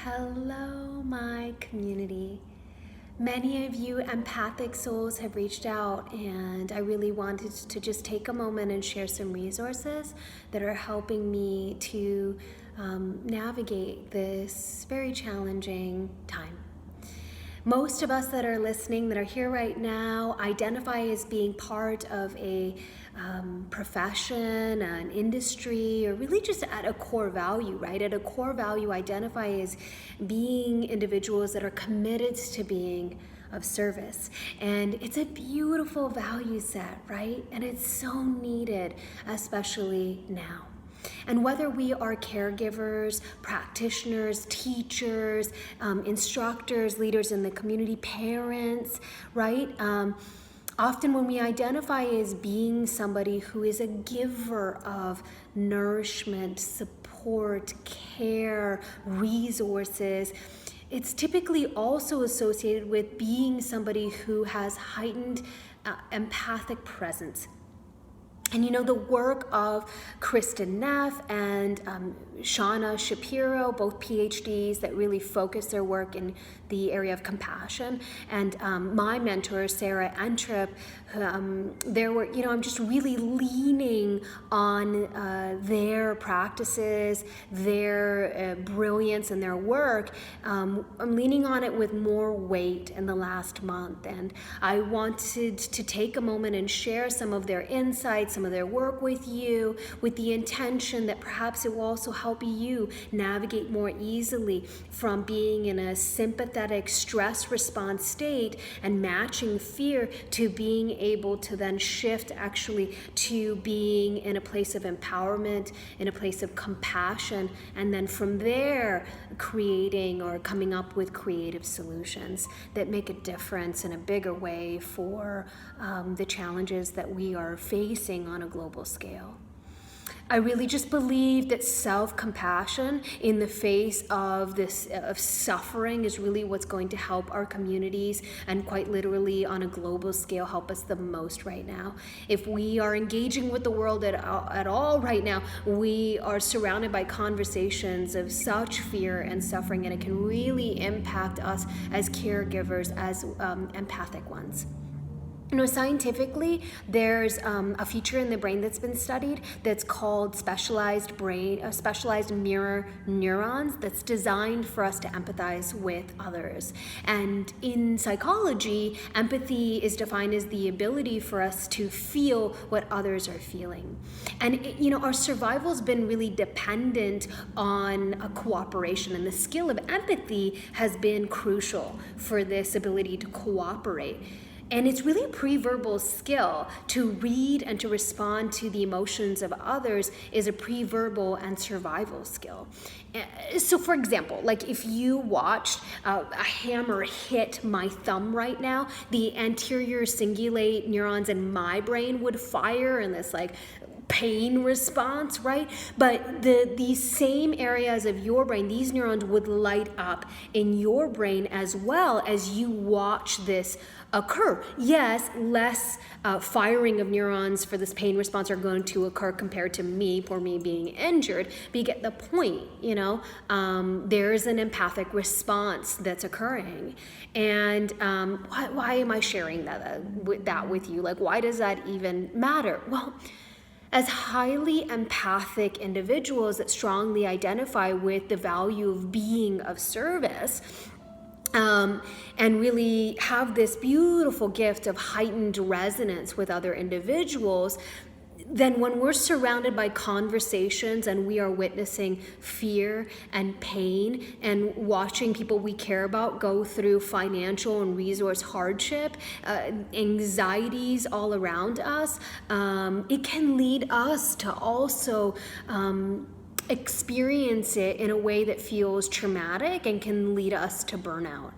Hello, my community. Many of you empathic souls have reached out, and I really wanted to just take a moment and share some resources that are helping me to navigate this very challenging time. Most of us that are listening, that are here right now, identify as being part of a profession, an industry, or really just at a core value, right? At a core value, identify as being individuals that are committed to being of service. And it's a beautiful value set, right? And it's so needed, especially now. And whether we are caregivers, practitioners, teachers, instructors, leaders in the community, parents, right? Often when we identify as being somebody who is a giver of nourishment, support, care, resources, it's typically also associated with being somebody who has heightened empathic presence. And you know, the work of Kristen Neff and Shauna Shapiro, both PhDs that really focus their work in the area of compassion, and my mentor, Sarah Entrup, I'm just really leaning on their practices, their brilliance and their work. I'm leaning on it with more weight in the last month, and I wanted to take a moment and share some of their insights, some of their work with you, with the intention that perhaps it will also help you navigate more easily from being in a sympathetic stress response state and matching fear to being able to then shift actually to being in a place of empowerment, in a place of compassion, and then from there creating or coming up with creative solutions that make a difference in a bigger way for the challenges that we are facing on a global scale. I really just believe that self-compassion in the face of this of suffering is really what's going to help our communities, and quite literally on a global scale help us the most right now. If we are engaging with the world at all right now, we are surrounded by conversations of such fear and suffering, and it can really impact us as caregivers, as empathic ones. You know, scientifically, there's a feature in the brain that's been studied that's called specialized mirror neurons that's designed for us to empathize with others. And in psychology, empathy is defined as the ability for us to feel what others are feeling. And our survival's been really dependent on a cooperation, and the skill of empathy has been crucial for this ability to cooperate. And it's really a pre-verbal skill. To read and to respond to the emotions of others is a pre-verbal and survival skill. So for example, like if you watched a hammer hit my thumb right now, the anterior cingulate neurons in my brain would fire in this like pain response, right? But these same areas of your brain, these neurons would light up in your brain as well as you watch this occur. Yes, less firing of neurons for this pain response are going to occur compared to me being injured, but you get the point, there's an empathic response that's occurring. And why am I sharing that with you? Like, why does that even matter? Well, as highly empathic individuals that strongly identify with the value of being of service, and really have this beautiful gift of heightened resonance with other individuals, then when we're surrounded by conversations and we are witnessing fear and pain and watching people we care about go through financial and resource hardship, anxieties all around us, it can lead us to also experience it in a way that feels traumatic and can lead us to burnout.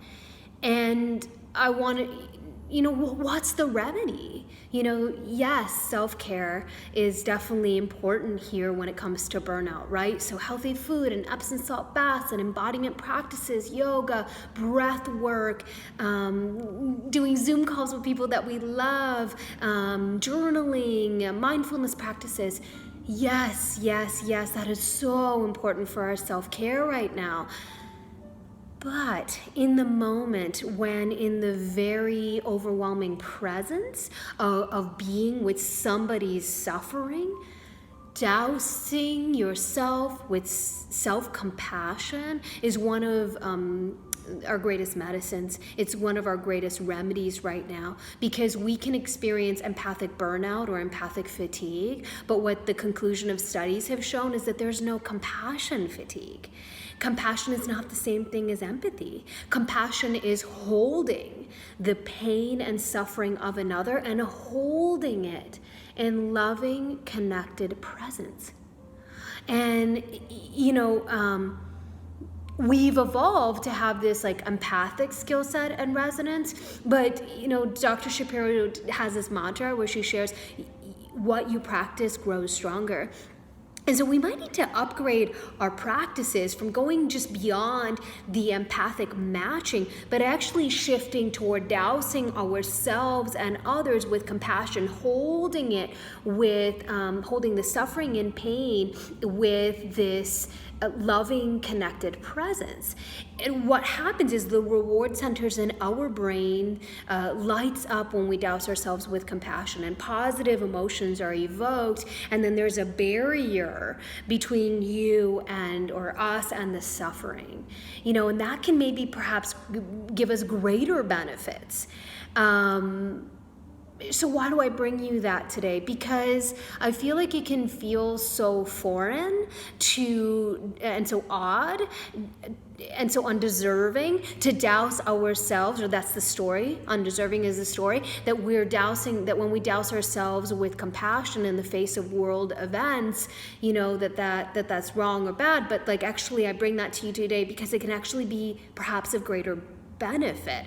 And I want to, what's the remedy? Yes, self-care is definitely important here when it comes to burnout, right? So healthy food and Epsom salt baths and embodiment practices, yoga, breath work, doing Zoom calls with people that we love, journaling, mindfulness practices. Yes, that is so important for our self-care right now. But in the moment, when in the very overwhelming presence of being with somebody's suffering, dousing yourself with self-compassion is one of our greatest medicines. It's one of our greatest remedies right now, because we can experience empathic burnout or empathic fatigue, but what the conclusion of studies have shown is that there's no compassion fatigue. Compassion is not the same thing as empathy. Compassion is holding the pain and suffering of another and holding it in loving, connected presence. And, we've evolved to have this like empathic skill set and resonance, but, Dr. Shapiro has this mantra where she shares, what you practice grows stronger. And so we might need to upgrade our practices from going just beyond the empathic matching, but actually shifting toward dousing ourselves and others with compassion, holding it with, holding the suffering and pain with this loving, connected presence. And what happens is the reward centers in our brain lights up when we douse ourselves with compassion, and positive emotions are evoked, and then there's a barrier between you and or us and the suffering, and that can maybe perhaps give us greater benefits. So why do I bring you that today? Because I feel like it can feel so foreign and so odd and so undeserving to douse ourselves, or that's the story, undeserving is the story, that when we douse ourselves with compassion in the face of world events, that's wrong or bad. But like, actually, I bring that to you today because it can actually be perhaps of greater benefit.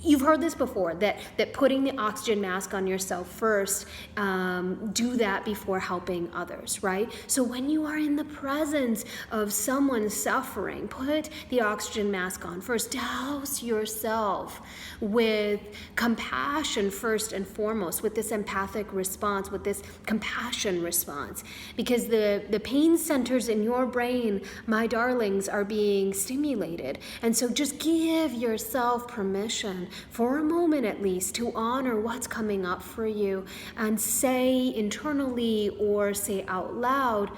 You've heard this before, that putting the oxygen mask on yourself first, do that before helping others, right? So when you are in the presence of someone suffering, put the oxygen mask on first. Douse yourself with compassion first and foremost, with this empathic response, with this compassion response. Because the pain centers in your brain, my darlings, are being stimulated. And so just give yourself permission, for a moment at least, to honor what's coming up for you and say internally or say out loud,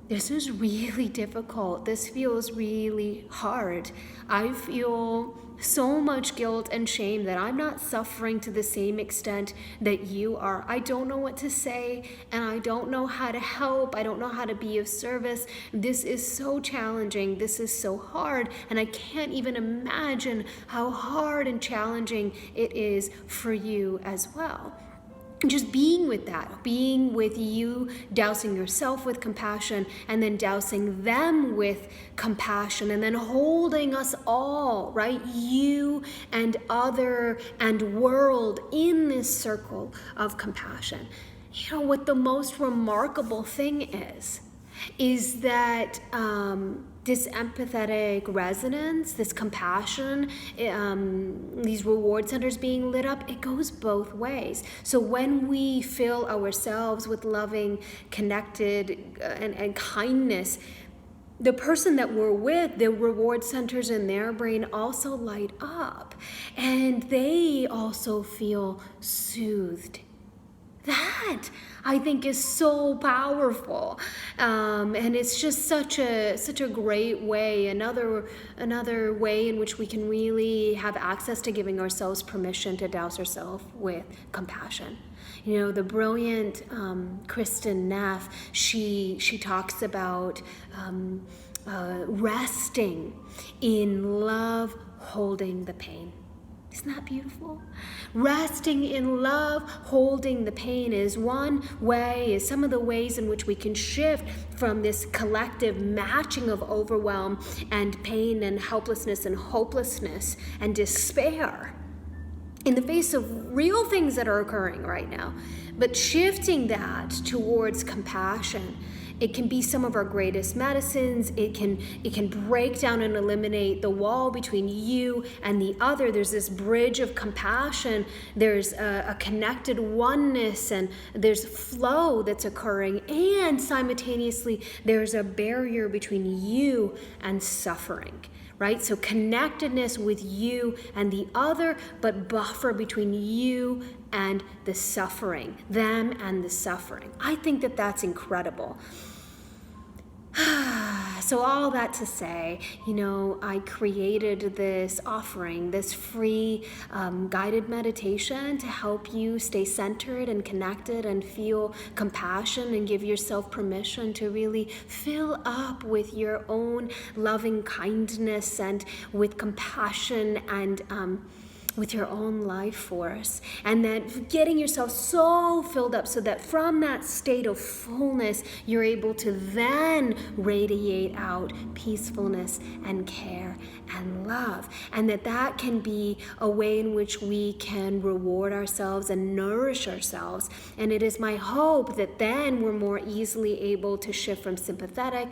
this is really difficult. This feels really hard. I feel so much guilt and shame that I'm not suffering to the same extent that you are. I don't know what to say, and I don't know how to help. I don't know how to be of service. This is so challenging. This is so hard, and I can't even imagine how hard and challenging it is for you as well. Just being with that, being with you, dousing yourself with compassion, and then dousing them with compassion, and then holding us all, right? You and other and world in this circle of compassion. What the most remarkable thing is that this empathetic resonance, this compassion, these reward centers being lit up, it goes both ways. So when we fill ourselves with loving, connected, and kindness, the person that we're with, the reward centers in their brain also light up, and they also feel soothed. That, I think, is so powerful, and it's just such a great way, another way in which we can really have access to giving ourselves permission to douse ourselves with compassion. The brilliant Kristen Neff, she talks about resting in love, holding the pain. Isn't that beautiful? Resting in love, holding the pain is some of the ways in which we can shift from this collective matching of overwhelm and pain and helplessness and hopelessness and despair in the face of real things that are occurring right now, but shifting that towards compassion. It can be some of our greatest medicines. It can break down and eliminate the wall between you and the other. There's this bridge of compassion. There's a connected oneness, and there's flow that's occurring. And simultaneously, there's a barrier between you and suffering, right? So connectedness with you and the other, but buffer between you and the suffering, them and the suffering. I think that that's incredible. So all that to say, I created this offering, this free guided meditation to help you stay centered and connected and feel compassion and give yourself permission to really fill up with your own loving kindness and with compassion and with your own life force, and then getting yourself so filled up so that from that state of fullness, you're able to then radiate out peacefulness and care and love. And that can be a way in which we can reward ourselves and nourish ourselves. And it is my hope that then we're more easily able to shift from sympathetic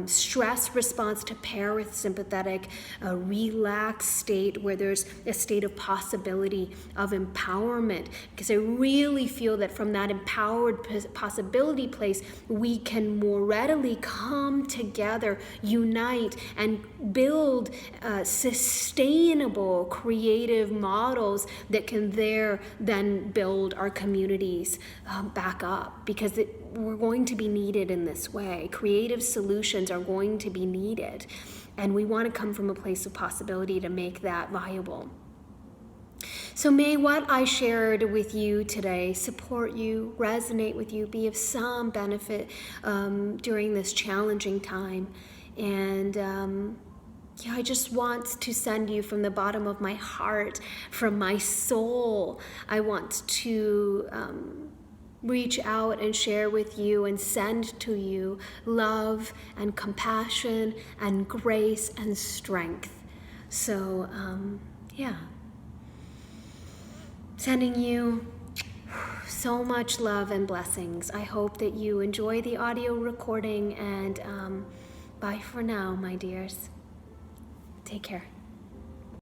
stress response to parasympathetic, relaxed state where there's a state of possibility, of empowerment, because I really feel that from that empowered possibility place, we can more readily come together, unite, and build sustainable, creative models that can then build our communities back up, because we're going to be needed in this way. Creative solutions are going to be needed, and we want to come from a place of possibility to make that viable. So may what I shared with you today support you, resonate with you, be of some benefit during this challenging time. And I just want to send you from the bottom of my heart, from my soul. I want to reach out and share with you and send to you love and compassion and grace and strength. So, sending you so much love and blessings. I hope that you enjoy the audio recording, and bye for now, my dears. Take care.